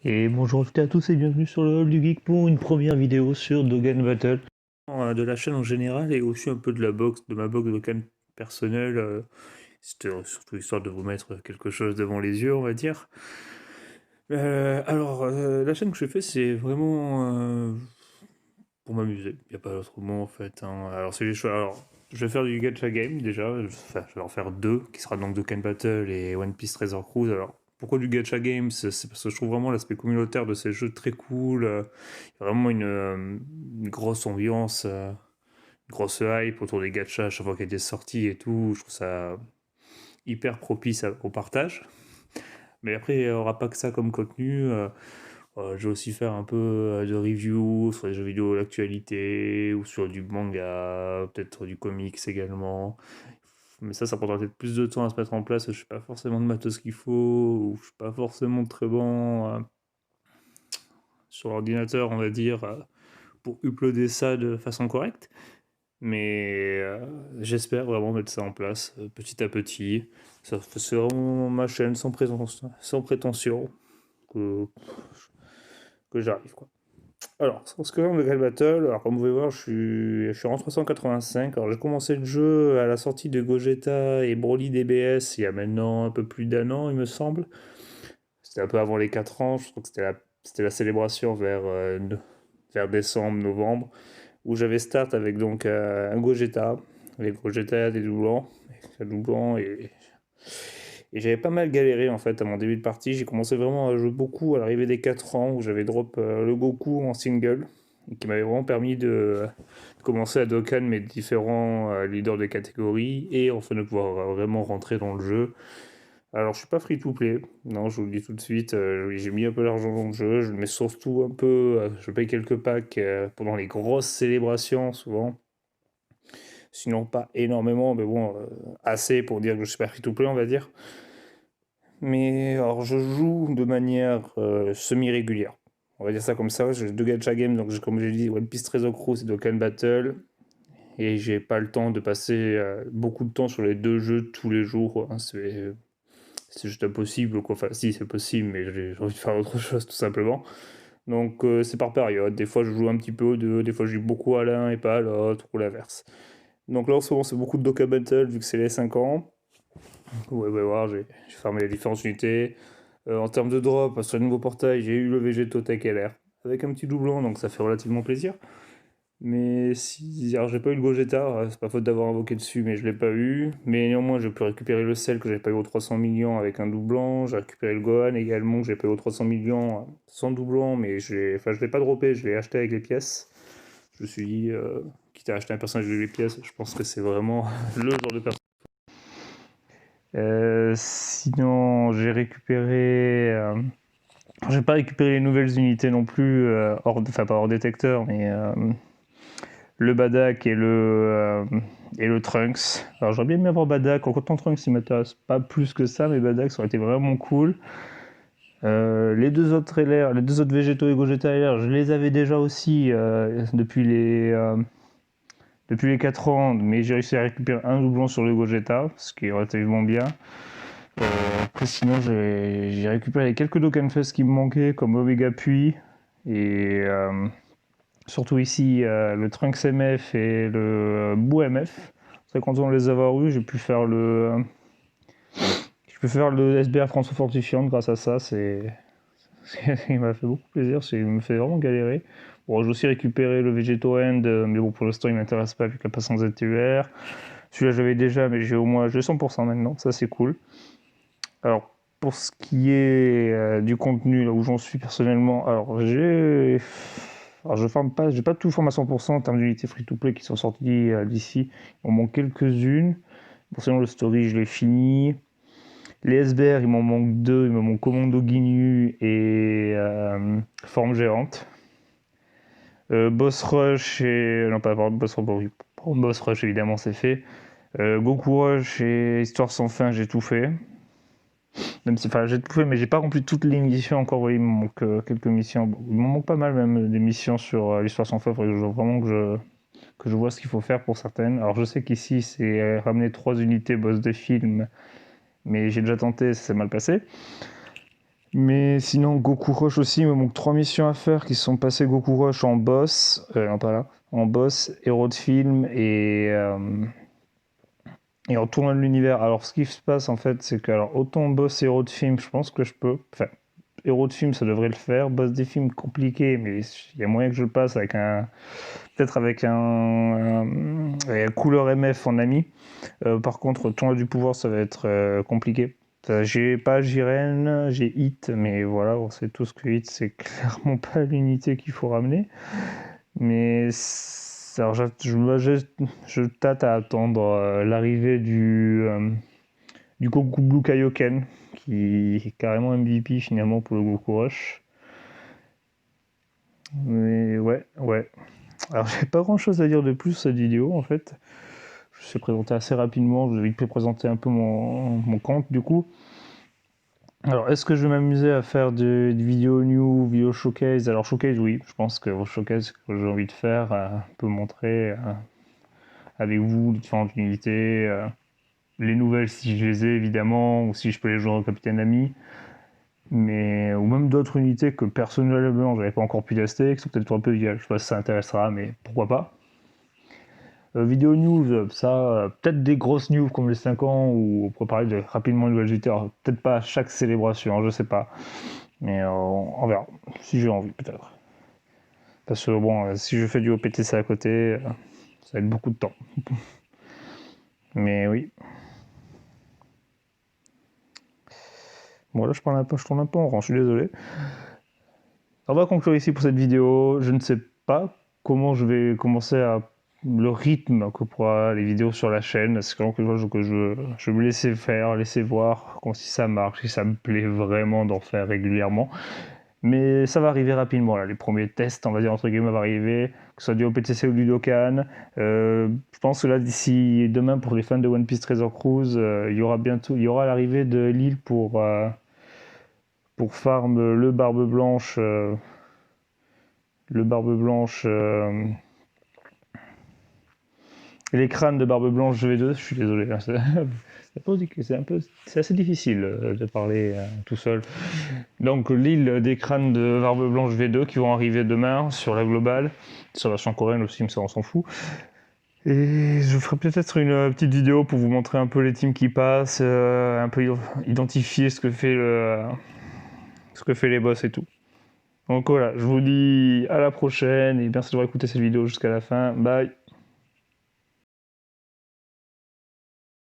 Et bonjour à toutes et à tous et bienvenue sur le Hall du Geek pour une première vidéo sur Dokkan Battle. De la chaîne en général et aussi un peu de ma box Dokkan personnelle. C'était surtout histoire de vous mettre quelque chose devant les yeux, on va dire. La chaîne que je fais, c'est vraiment pour m'amuser. Il n'y a pas d'autre mot en fait, hein. Alors, je vais faire du gacha game déjà. Enfin, je vais en faire deux, qui sera donc Dokkan Battle et One Piece Treasure Cruise. Alors, pourquoi du gacha game? C'est parce que je trouve vraiment l'aspect communautaire de ces jeux très cool. Il y a vraiment une grosse ambiance, une grosse hype autour des gachas à chaque fois qu'il y a des sorties et tout. Je trouve ça hyper propice au partage. Mais après, il n'y aura pas que ça comme contenu. Je vais aussi faire un peu de review sur les jeux vidéo d'actualité ou sur du manga, peut-être du comics également. Mais ça prendra peut-être plus de temps à se mettre en place. Je suis pas forcément de matos qu'il faut ou je suis pas forcément très bon sur l'ordinateur, on va dire, pour uploader ça de façon correcte. Mais j'espère vraiment mettre ça en place petit à petit. C'est vraiment ma chaîne sans prétention que, que j'arrive, quoi. Alors, sur ce que de Red Battle, alors comme vous pouvez voir, je suis en 385. Alors, j'ai commencé le jeu à la sortie de Gogeta et Broly DBS il y a maintenant un peu plus d'un an, il me semble. C'était un peu avant les 4 ans, je crois que c'était la célébration vers décembre, novembre, où j'avais start avec donc un Gogeta, avec Gogeta, des doublants, et j'avais pas mal galéré en fait à mon début de partie. J'ai commencé vraiment à jouer beaucoup à l'arrivée des 4 ans où j'avais drop le Goku en single, qui m'avait vraiment permis de commencer à Dokkan mes différents leaders de catégorie et enfin de pouvoir vraiment rentrer dans le jeu. Alors je suis pas free to play, non, je vous le dis tout de suite, j'ai mis un peu d'argent dans le jeu, je le mets surtout un peu, je paye quelques packs pendant les grosses célébrations souvent. Sinon pas énormément, mais bon, assez pour dire que je suis pas free to play on va dire. Mais alors, je joue de manière semi-régulière. On va dire ça comme ça. J'ai deux gacha games, donc comme j'ai dit, One Piece Treasure Cruise et Dokkan Battle. Et j'ai pas le temps de passer beaucoup de temps sur les deux jeux tous les jours, hein. C'est juste impossible, quoi. Enfin, si, c'est possible, mais j'ai envie de faire autre chose, tout simplement. Donc, c'est par période. Des fois, je joue un petit peu aux deux, des fois, je joue beaucoup à l'un et pas à l'autre, ou l'inverse. Donc là, en ce moment, c'est beaucoup de Dokkan Battle, vu que c'est les 5 ans. Ouais, ouais, ouais, j'ai fermé les différentes unités. En termes de drop, sur le nouveau portail, j'ai eu le Végéto Tech LR avec un petit doublon, donc ça fait relativement plaisir. Mais si. Alors, j'ai pas eu le Gogeta, c'est pas faute d'avoir invoqué dessus, mais je l'ai pas eu. Mais néanmoins, je peux récupérer le sel que j'ai pas eu aux 300 millions avec un doublon. J'ai récupéré le Gohan également, que j'ai pas eu aux 300 millions sans doublon, mais je l'ai pas droppé, je l'ai acheté avec les pièces. Je me suis dit, quitte à acheter un personnage avec les pièces, je pense que c'est vraiment le genre de personnage. Sinon, j'ai pas récupéré les nouvelles unités non plus, enfin pas hors détecteur, mais le Badak et le Trunks. Alors j'aurais bien aimé avoir Badak, en comptant Trunks il m'intéresse pas plus que ça, mais Badak ça aurait été vraiment cool. Les deux autres LR, les deux autres végétaux et Gogeta LR, je les avais déjà aussi depuis les 4 ans, mais j'ai réussi à récupérer un doublon sur le Gogeta, ce qui est relativement bien. Après, sinon, j'ai récupéré quelques Dokkan Fest qui me manquaient, comme Omega Puy, et surtout ici, le Trunks MF et le Boo MF. C'est content de les avoir eus, j'ai pu faire le SBR François Fortifiant grâce à ça, il m'a fait beaucoup plaisir, il me fait vraiment galérer. Bon, j'ai aussi récupéré le Vegeto End, mais bon, pour l'instant, il m'intéresse pas vu qu'il n'a pas sans ZTUR. Celui-là, j'avais déjà, mais j'ai 100% maintenant, ça c'est cool. Alors, pour ce qui est du contenu, là où j'en suis personnellement, je forme pas, j'ai pas tout formé à 100% en termes d'unités free-to-play qui sont sorties d'ici. Il m'en manque quelques-unes. Bon, sinon, le story, je l'ai fini. Les SBR, il m'en manque deux. Il me manque Commando Ginyu et Forme Géante. Boss Rush et... Non, pas Boss Rush, bon, oui. Boss Rush, évidemment, c'est fait. Goku Rush et Histoire sans fin, j'ai tout fait. Même si, enfin, j'ai tout fait, mais j'ai pas rempli toutes les missions encore. Oui, il me manque quelques missions. Bon, il m'en manque pas mal même des missions sur l'histoire sans fin. Il faudrait vraiment que je vois ce qu'il faut faire pour certaines. Alors je sais qu'ici c'est ramener 3 unités boss de film, mais j'ai déjà tenté, ça s'est mal passé. Mais sinon, Goku Rush aussi, il me manque 3 missions à faire qui sont passées Goku Rush en boss, non pas là, en boss, héros de film et en tournoi de l'univers. Alors ce qui se passe en fait, c'est que alors, autant boss héros de film, je pense que je peux. Enfin, héros de film, ça devrait le faire. Boss des films, compliqué, mais il y a moyen que je le passe avec un. Peut-être avec un couleur MF en ami. Par contre, tournoi du pouvoir, ça va être compliqué. J'ai pas Jiren, j'ai Hit, mais voilà, on sait tous que Hit, c'est clairement pas l'unité qu'il faut ramener. Mais alors, je tâte à attendre l'arrivée du Goku Blue Kaioken, qui est carrément MVP finalement pour le Goku Rush. Mais ouais. Alors, j'ai pas grand chose à dire de plus sur cette vidéo en fait. Je suis présenté assez rapidement, je vais vite présenter un peu mon compte du coup. Alors, est-ce que je vais m'amuser à faire des vidéos new, vidéos showcase? Alors, showcase, oui, je pense que showcase que j'ai envie de faire, un peu montrer avec vous les différentes unités, les nouvelles si je les ai évidemment, ou si je peux les jouer au Capitaine Ami, mais ou même d'autres unités que personnellement j'avais pas encore pu tester, qui sont peut-être un peu vieilles. Je sais pas si ça intéressera, mais pourquoi pas. Vidéo news, ça, peut-être des grosses news comme les 5 ans, ou on pourrait parler de rapidement une nouvelle unité. Alors, peut-être pas à chaque célébration, je sais pas. Mais on verra, si j'ai envie peut-être. Parce que bon, si je fais du OPTC à côté, ça va être beaucoup de temps. Mais oui. Bon là je tourne un peu en rond, je suis désolé. On va conclure ici pour cette vidéo. Je ne sais pas comment je vais commencer à le rythme que pourra les vidéos sur la chaîne. C'est vraiment quelque chose que je vais me laisser faire, laisser voir si ça marche, si ça me plaît vraiment d'en faire régulièrement. Mais ça va arriver rapidement, là. Les premiers tests, on va dire, entre guillemets, vont arriver, que ce soit du OPTC ou du Dokkan. Je pense que là, d'ici demain, pour les fans de One Piece Treasure Cruise, il y aura l'arrivée de l'île pour farm le Barbe Blanche, et les crânes de Barbe Blanche V2, je suis désolé, hein, c'est assez difficile de parler tout seul. Donc l'île des crânes de Barbe Blanche V2 qui vont arriver demain sur la globale, sur la version coréenne aussi, mais ça on s'en fout. Et je ferai peut-être une petite vidéo pour vous montrer un peu les teams qui passent, un peu identifier ce que fait les boss et tout. Donc voilà, je vous dis à la prochaine et merci d'avoir écouté cette vidéo jusqu'à la fin. Bye.